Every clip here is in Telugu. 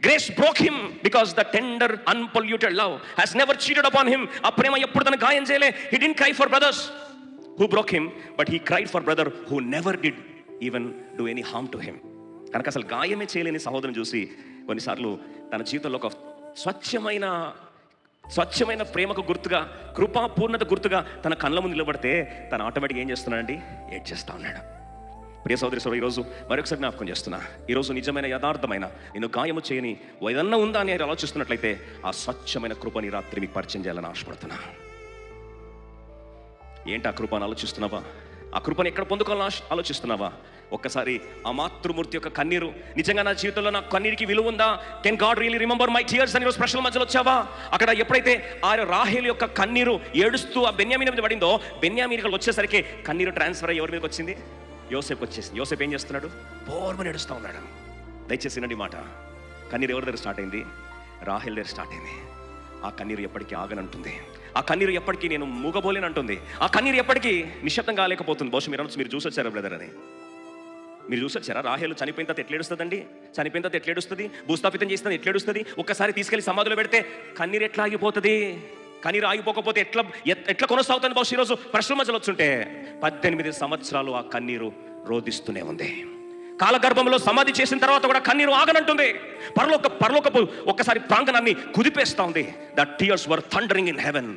Grace broke him because the tender, unpolluted love has never cheated upon him. ఆ ప్రేమ ఎప్పుడు తన గాయం చేయలే. He didn't cry for brothers who broke him, but he cried for brother who never did even do any harm to him. కనుక అసలు గాయమే చేయలేని సహోదరుని చూసి కొన్నిసార్లు తన జీవితంలో ఒక స్వచ్ఛమైన ప్రేమకు గుర్తుగా, కృపాపూర్ణత గుర్తుగా తన కళ్ళ ముందు నిలబడితే తను ఆటోమేటిక్గా ఏం చేస్తున్నాడండి? ఏడ్ చేస్తూ ఉన్నాడు. ప్రియ సోదరి సోదరు, ఈరోజు మరొకసారి జ్ఞాపకం చేస్తున్నా, ఈరోజు నిజమైన యథార్థమైన నేను గాయము చేయని ఏదన్నా ఉందా అని ఆలోచిస్తున్నట్లయితే ఆ స్వచ్ఛమైన కృపని రాత్రి మీకు పరిచయం చేయాలని ఆశపడుతున్నా. ఏంటి ఆ కృపను ఆలోచిస్తున్నావా? ఆ కృపను ఎక్కడ పొందుకోవాలని ఆలోచిస్తున్నావా? ఒక్కసారి ఆ మాతృమూర్తి యొక్క కన్నీరు, నిజంగా నా జీవితంలో నా కన్నీరికి విలువ ఉందా? Can God really remember my tears అని ఈరోజు ప్రశ్నల మధ్యలో వచ్చావా? అక్కడ ఎప్పుడైతే ఆ రాహేలు యొక్క కన్నీరు ఏడుస్తూ ఆ బెన్యామీను మీద పడిందో, బెన్యామీను వచ్చేసరికి కన్నీరు ట్రాన్స్ఫర్ అయ్యి ఎవరి మీదకి వచ్చింది? యోసేపు వచ్చేసింది. యోసేపు ఏం చేస్తున్నాడు? బోర్మని ఏడుస్తూ ఉన్నాడు. దయచేసి వినండి మాట. కన్నీరు ఎవరి దగ్గర స్టార్ట్ అయింది? రాహేల్ దగ్గర స్టార్ట్ అయింది. ఆ కన్నీరు ఎప్పటికీ ఆగనంటుంది. ఆ కన్నీరు ఎప్పటికీ నేను మూగబోలేనంటుంది. ఆ కన్నీరు ఎప్పటికీ నిశ్శబ్దం కాలేకపోతుంది. బహుశా మీరు చూసొచ్చారా బ్రదర్ అని? మీరు చూసొచ్చారా? రాహేలు చనిపోయిన తర్వాత ఎట్లేడుస్తుందండి? చనిపోయిన తర్వాత ఎట్లేడుస్తుంది? భూస్థాపితం చేస్తుంది ఎట్లేడుస్తుంది? ఒక్కసారి తీసుకెళ్లి సమాధిలో పెడితే కన్నీరు ఎట్లా ఆగిపోతుంది? కన్నీరు ఆగిపోకపోతే ఎట్లా కొనసాగుతుంది? బహుశా ఈరోజు ప్రశ్నల మధ్యలో వచ్చుంటే 18 సంవత్సరాలు ఆ కన్నీరు రోధిస్తూనే ఉంది. కాలగర్భంలో సమాధి చేసిన తర్వాత కూడా కన్నీరు ఆగనంటుంది. పరలోకపు ఒక్కసారి ప్రాంగణాన్ని కుదిపేస్తా ఉంది. The tears were thundering in heaven,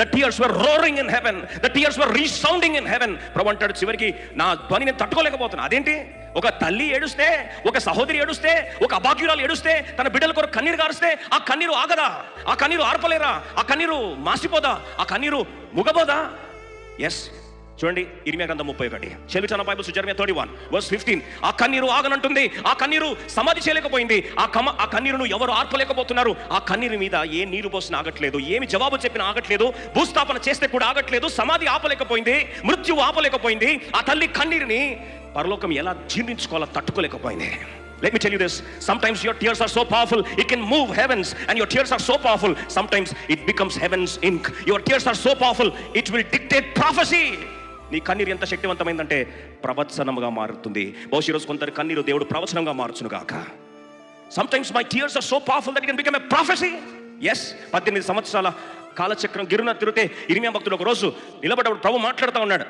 the tears were roaring in heaven, the tears were resounding in heaven. Prabhu అంటాడు చివరికి, నా ధ్వని నేను తట్టుకోలేకపోతున్నా. అదేంటి? ఒక తల్లి ఏడుస్తే, ఒక సహోదరి ఏడుస్తే, ఒక అభాగ్యురాలు ఏడుస్తే, తన బిడ్డల కొరకు కన్నీరు గారుస్తే ఆ కన్నీరు ఆగదా? ఆ కన్నీరు ఆర్పలేరా? ఆ కన్నీరు మాసిపోదా? ఆ కన్నీరు ముగబోదా? ఎస్, చూడండి ఇర్మియా గ్రంథం 31. చెల్లిచాన బైబిల్ Jeremiah 31:15. ఆ కన్నీరు ఆగనంటుంది. ఆ కన్నీరు సమాధి చేయలేకపోయింది. ఆ కన్నీరును ఎవరు ఆర్పలేకపోతున్నారు. ఆ కన్నీరు మీద ఏ నీరు పోసినా ఆగట్లేదు, ఏమి జవాబు చెప్పినా ఆగట్లేదు, భూస్థాపన చేస్తే కూడా ఆగట్లేదు, సమాధి ఆపలేకపోయింది, మృత్యువు ఆపలేకపోయింది. ఆ తల్లి కన్నీరుని పరలోకం ఎలా జీర్ణించుకోవాలో తట్టుకోలేకపోయింది. Let me tell you this, sometimes your tears are so powerful it can move heavens, and your tears are so powerful sometimes it becomes heaven's ink. Your tears are so powerful it will dictate prophecy. నీ కన్నీరు ఎంత శక్తివంతమైందంటే ప్రవచనముగా మారుతుంది. బహుశా ఈరోజు కొందరు కన్నీరు దేవుడు ప్రవచనంగా మార్చును గాక. Sometimes my tears are so powerful that it can become a prophecy. Yes, 18 సంవత్సరాల కాలచక్రం గిరున తిరిగితే ఇర్మియా భక్తుడు ఒక రోజు నిలబడ్డప్పుడు ప్రభు మాట్లాడుతూ ఉన్నాడు.